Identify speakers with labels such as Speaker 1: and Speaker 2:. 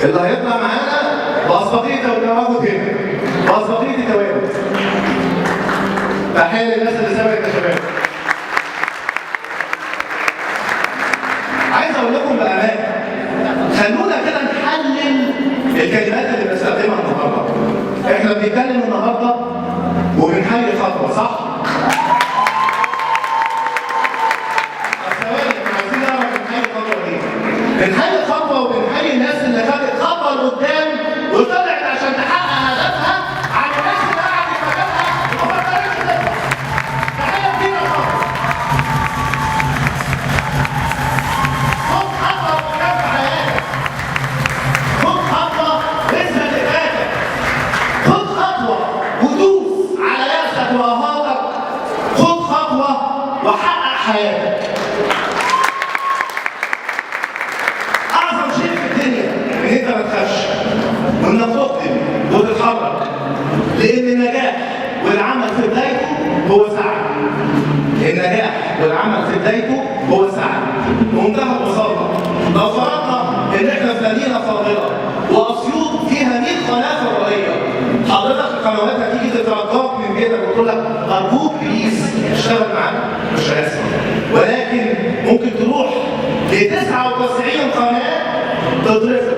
Speaker 1: اللي هيطلع معانا بأسبقية التواجد هنا، بأسبقية التواجد. تحية للناس اللي سبقت يا شباب. عايز اقول لكم بأمانة، خلونا كده نحلل الكلمات اللي بنستخدمها النهارده. احنا بنتكلم النهارده وبنحيي خطوة، صح؟ بنحيي خطوة وبنحيي الناس اللي خدت خطوة لقدام وطلعت عشان تحقق هدفها عن الناس اللي قعدت في مكانها وما فكرتش تطلع. تحية كبيرة خالص. خد خطوة قدام في حياتك. خد خطوة اثبت لذاتك. خد خطوة ودوس على يأسك وإرهاقك. خد خطوة وحقق حياتك. ان انت ما تخافش وانك تقدم وتتحرك، لان النجاح والعمل في بدايته هو سعي. النجاح والعمل في بدايته هو سعي. بمنتهى البساطه، لو فرضنا ان احنا في مدينه فاضله واسيوط فيها 100 قناه فضائيه، حضرتك القنوات هتيجي تترجاك من بيتك وتقول لك ارجوك بليز اشتغل معانا، مش هيحصل. ولكن ممكن تروح ل 99 قناه تضرب